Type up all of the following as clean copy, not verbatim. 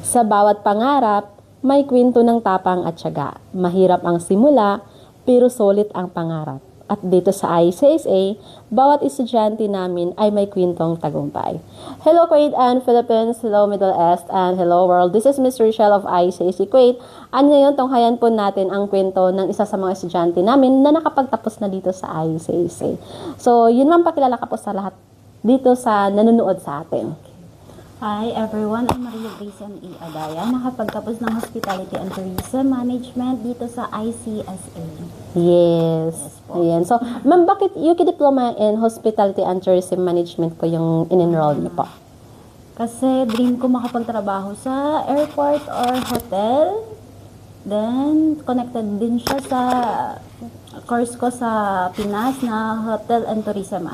Sa bawat pangarap, may kwento ng tapang at tiyaga. Mahirap ang simula, pero solid ang pangarap. At dito sa ICSA, bawat estudyante namin ay may kwentong tagumpay. Hello Kuwait and Philippines, hello Middle East, and hello world. This is Ms. Rochelle of ICSA Kuwait. At ngayon, tunghayan po natin ang kwento ng isa sa mga estudyante namin na nakapagtapos na dito sa ICSA. So, yun man, pakilala ka po sa lahat dito sa nanonood sa atin. Hi everyone, I'm Maria Gracian E. Adaya, nakapagtapos ng Hospitality and Tourism Management dito sa ICSA. Yes. Ayan. So, ma'am, bakit UK Diploma in Hospitality and Tourism Management po yung in-enroll niyo po? Kasi dream ko makapagtrabaho sa airport or hotel. Then, connected din siya sa course ko sa Pinas na Hotel and Tourism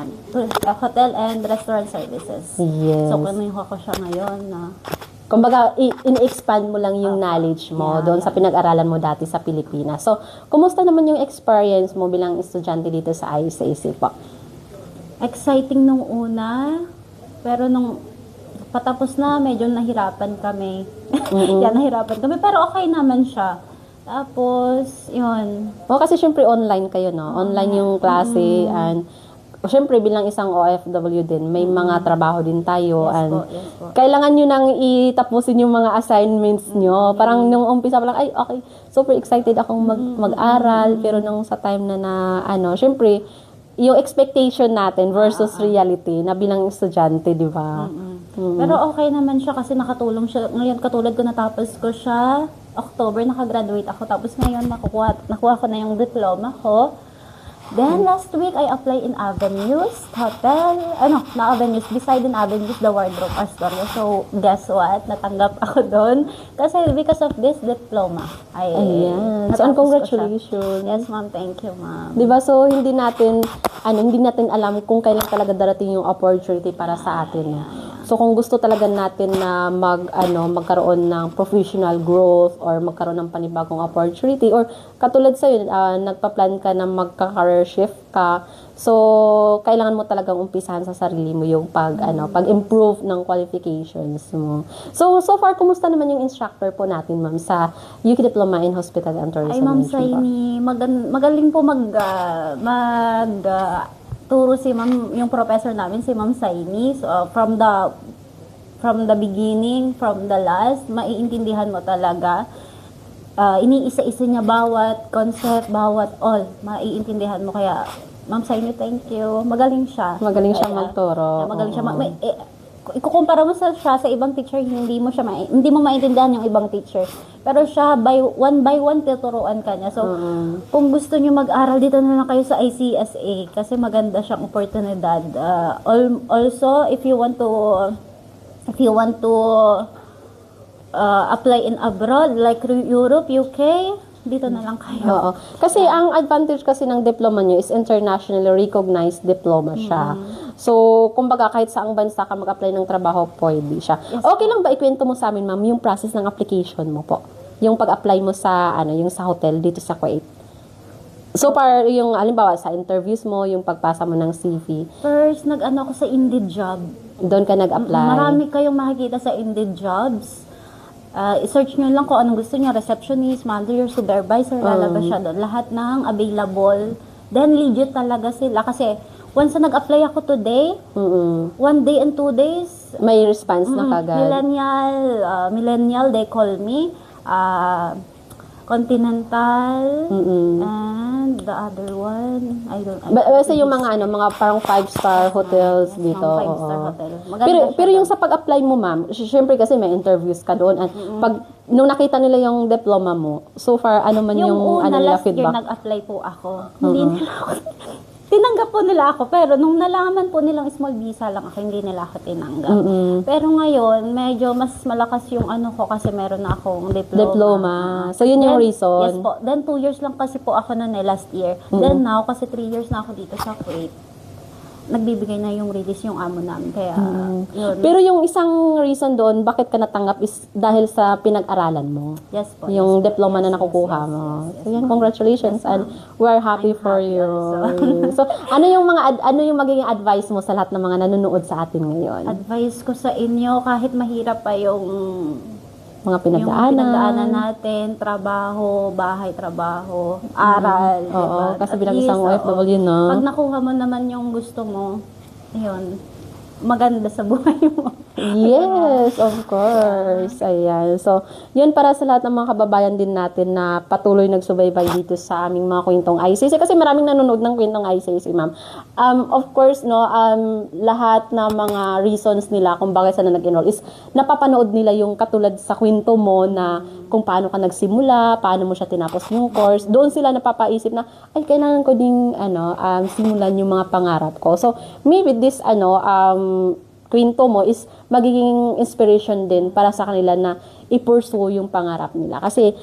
Hotel and Restaurant Services. Yes. So, kinuha ko siya ngayon na Kumbaga, in-expand mo lang yung knowledge mo doon sa pinag-aralan mo dati sa Pilipinas. So, kumusta naman yung experience mo bilang estudyante dito sa ICSA po? exciting nung una, pero nung patapos na, medyo nahirapan kami. Yan, nahirapan kami. Pero okay naman siya. Tapos, yun. O, kasi syempre online kayo, no? Online yung klase and syempre bilang isang OFW din, may mga trabaho din tayo Yes and po, yes po. kailangan nyo nang itapusin yung mga assignments nyo. Parang nung umpisa pa lang, ay okay, super excited akong mag-aral, pero nung sa time na syempre, yung expectation natin versus reality na bilang estudyante, di ba? Pero okay naman siya kasi nakatulong siya. Ngayon, katulad ko, natapos ko siya. October, nakagraduate ako. Tapos ngayon, nakuha ko na yung diploma ko. Then, last week, I applied in Avenues Hotel. Na Avenues. Beside in Avenues, the Wardrobe Astoria. So, guess what? Natanggap ako doon. Kasi because of this diploma. Ayan. So, natapos ko siya. congratulations. Yes, ma'am. Thank you, ma'am. Di ba? So, hindi natin alam kung kailan talaga darating yung opportunity para sa atin. So, kung gusto talaga natin na magkaroon ng professional growth or magkaroon ng panibagong opportunity or katulad sa'yo, nagpa-plan ka na magka-career shift ka. So, kailangan mo talagang umpisahan sa sarili mo yung pag-improve ng qualifications mo. So far, kumusta naman yung instructor po natin, ma'am, sa UK Diploma in Hospital and Tourism Ay, Ma'am Management po? Saini, magaling po turo si Ma'am, yung professor namin, si Ma'am Saini. So, from the beginning, from the last, maiintindihan mo talaga. Iniisa-isa niya bawat concept, bawat all, maiintindihan mo. Kaya, Ma'am Saini, thank you. Magaling siya. Magaling siya magturo. Magaling siya. Ikukumpara mo siya sa ibang teacher, hindi mo maintindihan yung ibang teacher. Pero siya, by one, tuturuan ka niya. So, kung gusto niyo mag-aral, dito na lang kayo sa ICSA kasi maganda siyang oportunidad. Also, if you want to apply in abroad, like Europe, UK, dito na lang kayo. Oo. Kasi ang advantage kasi ng diploma nyo is internationally recognized diploma siya. So, kumbaga kahit saang bansa ka mag-apply ng trabaho, pwede siya. Okay lang ba ikwento mo sa amin, ma'am, yung process ng application mo po? Yung pag-apply mo sa yung sa hotel dito sa Kuwait. So far, yung halimbawa sa interviews mo, yung pagpasa mo ng CV, First, nag-ano ako sa Indeed job. doon ka nag-apply. Marami kayong makikita sa Indeed jobs. I-search nyo lang kung anong gusto nyo, receptionist, manager, supervisor, lalabas siya doon. Lahat ng available. Then, legit talaga sila. Kasi, once na nag-apply ako today, 1 day and 2 days, May response na kagad. millennial, they call me. Continental, and the other one, I don't Basta yung mga parang 5-star hotels dito. Mga 5-star oo. hotel. Maganda Pero siya yung sa pag-apply mo, ma'am, syempre kasi may interviews ka doon. At nung nakita nila yung diploma mo, so far, ano man yung una, nila last year, feedback? nag-apply po ako. Hindi nila ako, tinanggap po nila ako, pero nung nalaman po nilang small visa lang ako, hindi nila ako tinanggap. Pero ngayon, medyo mas malakas yung ko kasi meron na akong diploma. So, yun yung reason. Yes po. Then, 2 years lang kasi po ako last year. Then now, kasi 3 years na ako dito sa Kuwait, nagbibigay na yung release yung amo namin. Kaya, yun. Pero yung isang reason doon, bakit ka natanggap is dahil sa pinag-aralan mo. Yes po. Yung yes, diploma na yes, nakukuha yes, mo. yes, So, yan, congratulations. And we're happy for happy you. So, ano yung magiging advice mo sa lahat ng mga nanonood sa atin ngayon? Advice ko sa inyo, kahit mahirap pa yung mga Yung pinagdaanan. pinagdaanan natin, trabaho, bahay, trabaho, aral. Oo, diba? kasi At bilang least, isang oo. OFW, no? Pag nakuha mo naman yung gusto mo, yun, maganda sa buhay mo. Yes, of course. Ayan. So, yun para sa lahat ng mga kababayan din natin na patuloy nagsubaybay dito sa aming mga kwentong ICC. Kasi maraming nanonood ng kwentong ICC, ma'am. Of course, no, lahat ng mga reasons nila kung bakit sila nag-enroll is napapanood nila yung katulad sa kwento mo na kung paano ka nagsimula, paano mo siya tinapos yung course. Doon sila napapaisip na, ay, kailangan ko ding, simulan yung mga pangarap ko. So, maybe this, kwento mo is magiging inspiration din para sa kanila na i-pursue yung pangarap nila. Kasi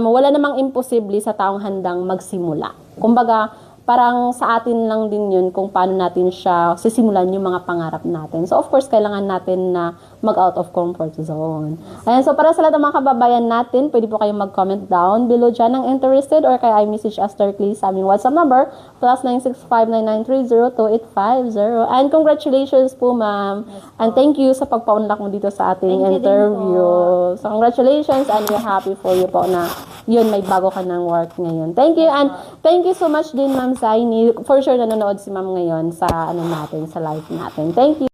wala namang imposible sa taong handang magsimula. Kumbaga, parang sa atin lang din yun kung paano natin siya sisimulan yung mga pangarap natin. So, of course, kailangan natin na mag-out of comfort zone. Ayan, so para sa lahat ng mga kababayan natin, pwede po kayong mag-comment down below dyan ang interested or kaya i-message us directly sa aming WhatsApp number +96599302850. And congratulations po, ma'am. And thank you sa pagpaunlak mo dito sa ating Thank you din interview. po. So, congratulations and we're happy for you po na yun, may bago ka ng work ngayon. Thank you and thank you so much din, Ma'am Zaini. For sure, nanonood si Ma'am ngayon sa natin, sa live natin. Thank you.